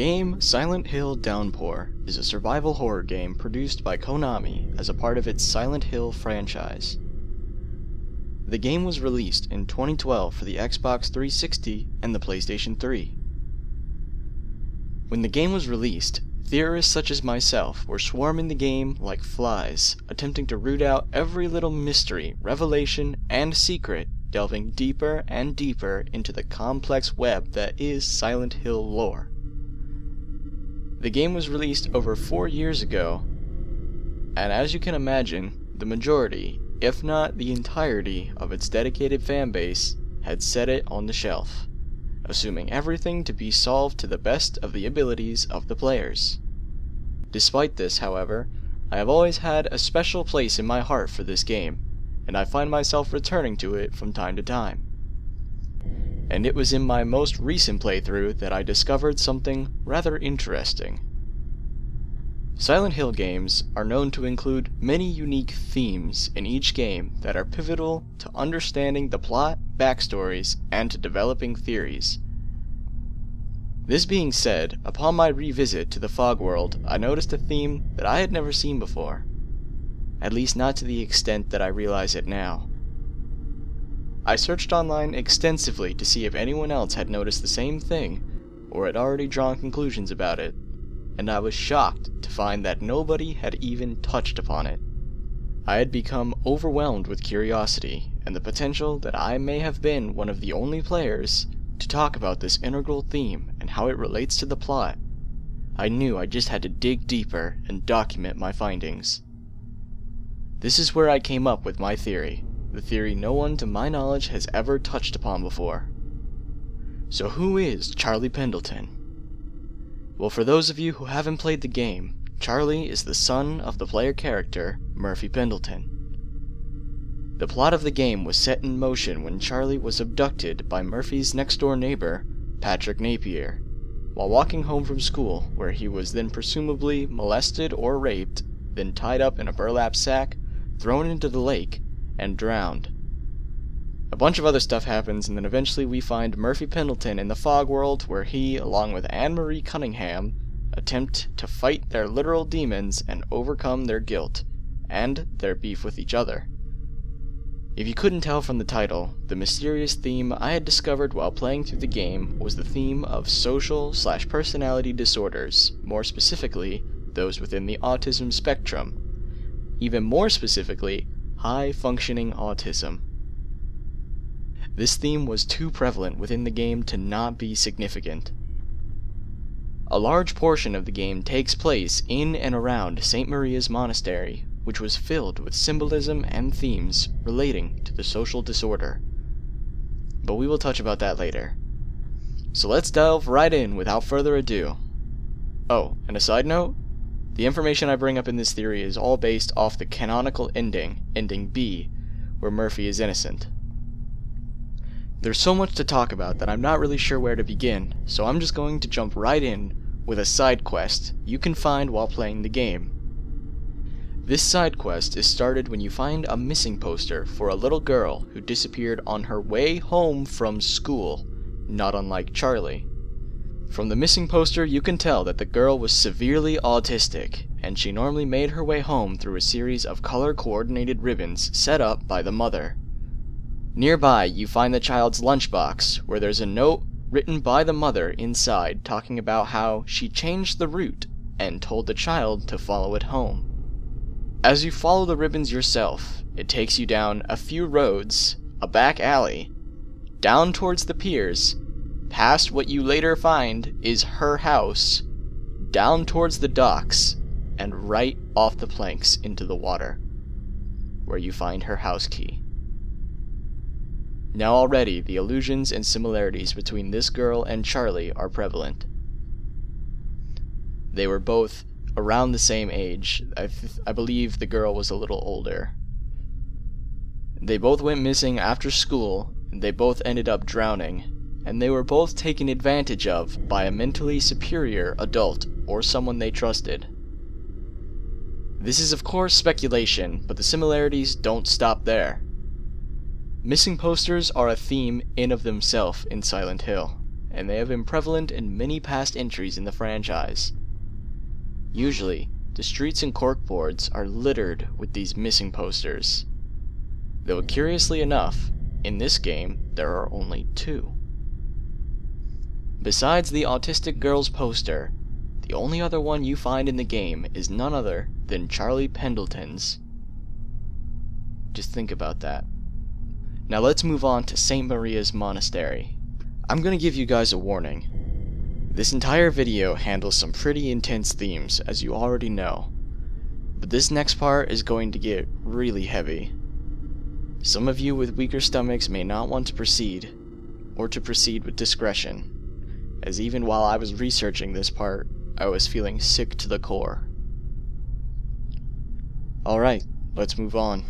game Silent Hill Downpour is a survival horror game produced by Konami as a part of its Silent Hill franchise. The game was released in 2012 for the Xbox 360 and the PlayStation 3. When the game was released, theorists such as myself were swarming the game like flies, attempting to root out every little mystery, revelation, and secret, delving deeper and deeper into the complex web that is Silent Hill lore. The game was released over 4 years ago, and as you can imagine, the majority, if not the entirety, of its dedicated fanbase had set it on the shelf, assuming everything to be solved to the best of the abilities of the players. Despite this, however, I have always had a special place in my heart for this game, and I find myself returning to it from time to time. And it was in my most recent playthrough that I discovered something rather interesting. Silent Hill games are known to include many unique themes in each game that are pivotal to understanding the plot, backstories, and to developing theories. This being said, upon my revisit to the Fog World, I noticed a theme that I had never seen before. At least not to the extent that I realize it now. I searched online extensively to see if anyone else had noticed the same thing, or had already drawn conclusions about it, and I was shocked to find that nobody had even touched upon it. I had become overwhelmed with curiosity, and the potential that I may have been one of the only players to talk about this integral theme and how it relates to the plot. I knew I just had to dig deeper and document my findings. This is where I came up with my theory, the theory no one to my knowledge has ever touched upon before. So who is Charlie Pendleton? Well, for those of you who haven't played the game, Charlie is the son of the player character, Murphy Pendleton. The plot of the game was set in motion when Charlie was abducted by Murphy's next-door neighbor, Patrick Napier, while walking home from school, where he was then presumably molested or raped, then tied up in a burlap sack, thrown into the lake, and drowned. A bunch of other stuff happens, and then eventually we find Murphy Pendleton in the Fog World, where he, along with Anne-Marie Cunningham, attempt to fight their literal demons and overcome their guilt, and their beef with each other. If you couldn't tell from the title, the mysterious theme I had discovered while playing through the game was the theme of social/personality disorders, more specifically, those within the autism spectrum. Even more specifically, high-functioning autism. This theme was too prevalent within the game to not be significant. A large portion of the game takes place in and around St. Maria's Monastery, which was filled with symbolism and themes relating to the social disorder. But we will touch about that later. So let's delve right in without further ado. Oh, and a side note, the information I bring up in this theory is all based off the canonical ending B, where Murphy is innocent. There's so much to talk about that I'm not really sure where to begin, so I'm just going to jump right in with a side quest you can find while playing the game. This side quest is started when you find a missing poster for a little girl who disappeared on her way home from school, not unlike Charlie. From the missing poster you can tell that the girl was severely autistic, and she normally made her way home through a series of color-coordinated ribbons set up by the mother. Nearby you find the child's lunchbox, where there's a note written by the mother inside talking about how she changed the route and told the child to follow it home. As you follow the ribbons yourself, it takes you down a few roads, a back alley, down towards the piers, past what you later find is her house, down towards the docks, and right off the planks into the water, where you find her house key. Now already, the allusions and similarities between this girl and Charlie are prevalent. They were both around the same age. I believe the girl was a little older. They both went missing after school, and they both ended up drowning, and they were both taken advantage of by a mentally superior adult or someone they trusted. This is of course speculation, but the similarities don't stop there. Missing posters are a theme in of themselves in Silent Hill, and they have been prevalent in many past entries in the franchise. Usually, the streets and corkboards are littered with these missing posters. Though curiously enough, in this game there are only 2. Besides the Autistic girl's poster, the only other one you find in the game is none other than Charlie Pendleton's. Just think about that. Now let's move on to St. Maria's Monastery. I'm gonna give you guys a warning. This entire video handles some pretty intense themes, as you already know. But this next part is going to get really heavy. Some of you with weaker stomachs may not want to proceed, or to proceed with discretion, as even while I was researching this part, I was feeling sick to the core. Alright, let's move on.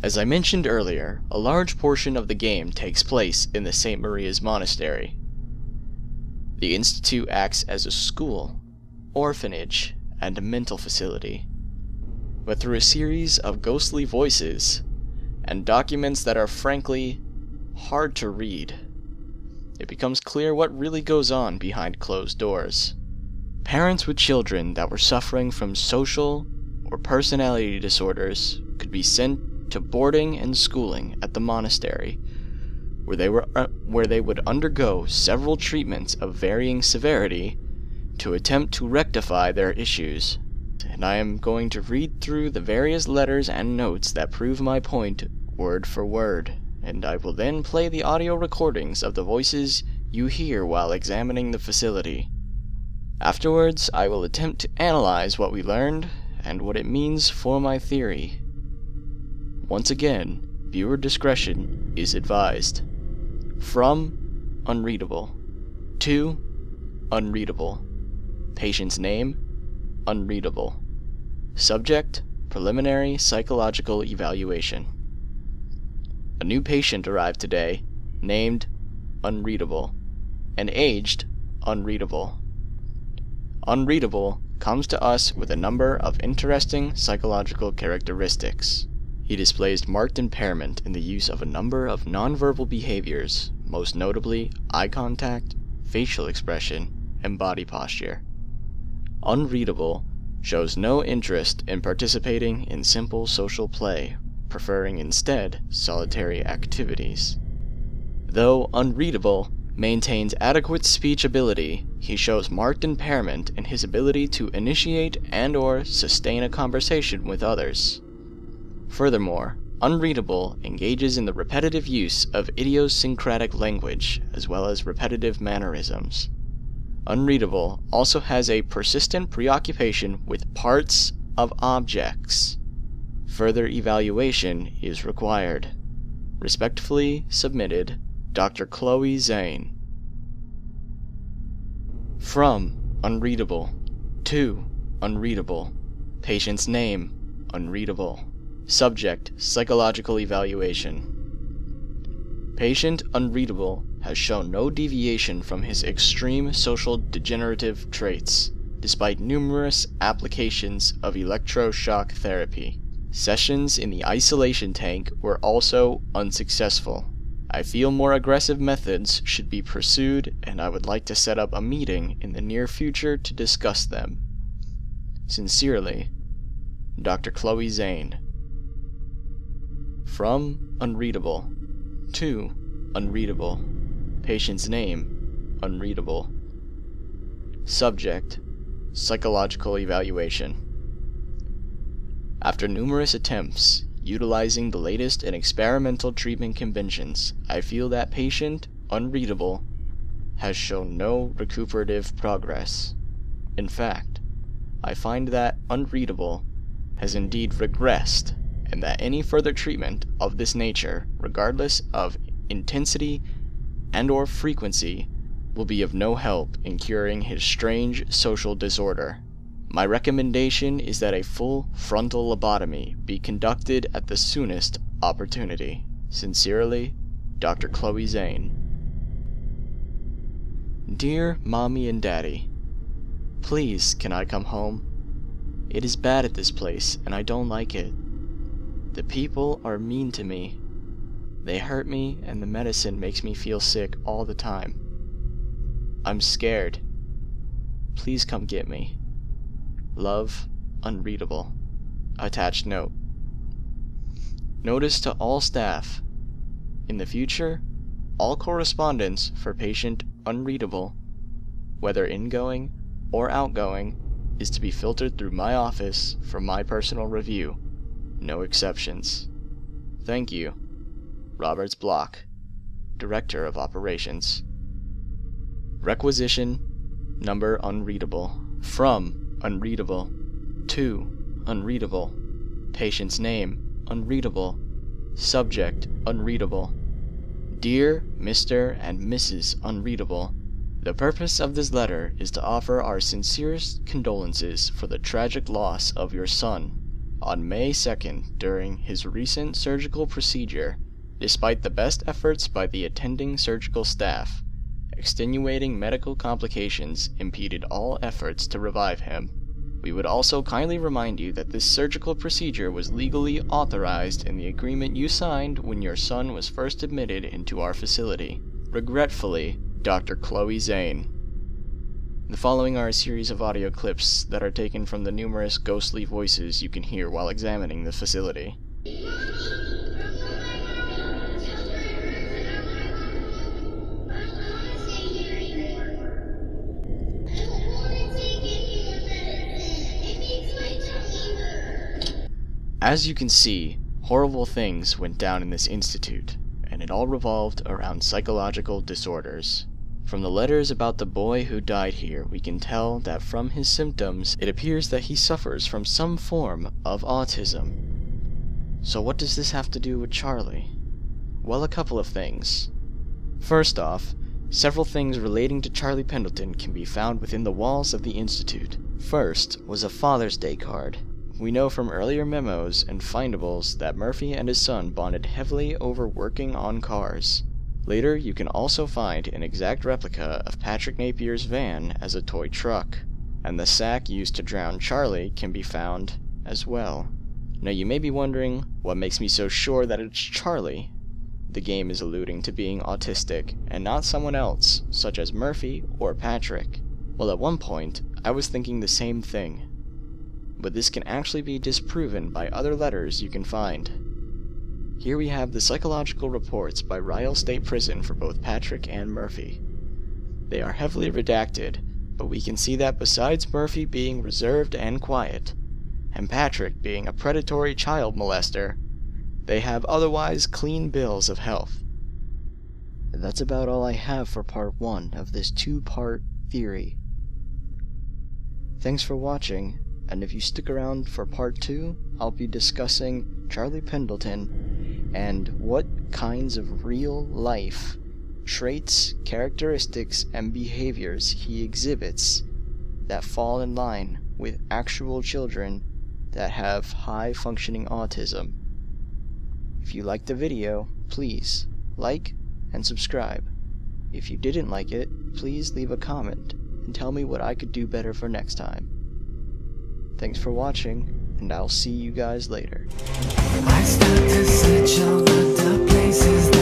As I mentioned earlier, a large portion of the game takes place in the St. Maria's Monastery. The Institute acts as a school, orphanage, and a mental facility. But through a series of ghostly voices, and documents that are frankly hard to read, it becomes clear what really goes on behind closed doors. Parents with children that were suffering from social or personality disorders could be sent to boarding and schooling at the monastery, where they would undergo several treatments of varying severity to attempt to rectify their issues. And I am going to read through the various letters and notes that prove my point word for word, and I will then play the audio recordings of the voices you hear while examining the facility. Afterwards, I will attempt to analyze what we learned and what it means for my theory. Once again, viewer discretion is advised. From unreadable. To unreadable. Patient's name unreadable. Subject preliminary psychological evaluation. A new patient arrived today, named unreadable, and aged unreadable. Unreadable comes to us with a number of interesting psychological characteristics. He displays marked impairment in the use of a number of nonverbal behaviors, most notably eye contact, facial expression, and body posture. Unreadable shows no interest in participating in simple social play, preferring instead solitary activities. Though unreadable maintains adequate speech ability, he shows marked impairment in his ability to initiate and/or sustain a conversation with others. Furthermore, unreadable engages in the repetitive use of idiosyncratic language, as well as repetitive mannerisms. Unreadable also has a persistent preoccupation with parts of objects. Further evaluation is required. Respectfully submitted, Dr. Chloe Zane. From unreadable. To unreadable. Patient's name unreadable. Subject psychological evaluation. Patient unreadable has shown no deviation from his extreme social degenerative traits, despite numerous applications of electroshock therapy. Sessions in the isolation tank were also unsuccessful. I feel more aggressive methods should be pursued, and I would like to set up a meeting in the near future to discuss them. Sincerely, Dr. Chloe Zane. From unreadable. To unreadable. Patient's name unreadable. Subject psychological evaluation. After numerous attempts utilizing the latest in experimental treatment conventions, I feel that patient unreadable has shown no recuperative progress. In fact, I find that unreadable has indeed regressed, and that any further treatment of this nature, regardless of intensity and/or frequency, will be of no help in curing his strange social disorder. My recommendation is that a full frontal lobotomy be conducted at the soonest opportunity. Sincerely, Dr. Chloe Zane. Dear Mommy and Daddy, please can I come home? It is bad at this place and I don't like it. The people are mean to me. They hurt me and the medicine makes me feel sick all the time. I'm scared. Please come get me. Love, Unreadable. Attached note. Notice to all staff. In the future, all correspondence for patient Unreadable, whether ingoing or outgoing, is to be filtered through my office for my personal review. No exceptions. Thank you. Roberts Block, Director of Operations. Requisition number unreadable. From unreadable. To unreadable. Patient's name unreadable. Subject unreadable. Dear Mr. and Mrs. Unreadable, the purpose of this letter is to offer our sincerest condolences for the tragic loss of your son on May 2nd during his recent surgical procedure. Despite the best efforts by the attending surgical staff, extenuating medical complications impeded all efforts to revive him. We would also kindly remind you that this surgical procedure was legally authorized in the agreement you signed when your son was first admitted into our facility. Regretfully, Dr. Chloe Zane. The following are a series of audio clips that are taken from the numerous ghostly voices you can hear while examining the facility. As you can see, horrible things went down in this institute, and it all revolved around psychological disorders. From the letters about the boy who died here, we can tell that from his symptoms, it appears that he suffers from some form of autism. So what does this have to do with Charlie? Well, a couple of things. First off, several things relating to Charlie Pendleton can be found within the walls of the Institute. First was a Father's Day card. We know from earlier memos and findables that Murphy and his son bonded heavily over working on cars. Later, you can also find an exact replica of Patrick Napier's van as a toy truck, and the sack used to drown Charlie can be found as well. Now you may be wondering, what makes me so sure that it's Charlie? The game is alluding to being autistic, and not someone else, such as Murphy or Patrick. Well, at one point, I was thinking the same thing. But this can actually be disproven by other letters you can find. Here we have the psychological reports by Ryle State Prison for both Patrick and Murphy. They are heavily redacted, but we can see that besides Murphy being reserved and quiet, and Patrick being a predatory child molester, they have otherwise clean bills of health. That's about all I have for part 1 of this 2-part theory. Thanks for watching. And if you stick around for part 2, I'll be discussing Charlie Pendleton and what kinds of real life traits, characteristics, and behaviors he exhibits that fall in line with actual children that have high functioning autism. If you liked the video, please like and subscribe. If you didn't like it, please leave a comment and tell me what I could do better for next time. Thanks for watching, and I'll see you guys later. I start to search over the places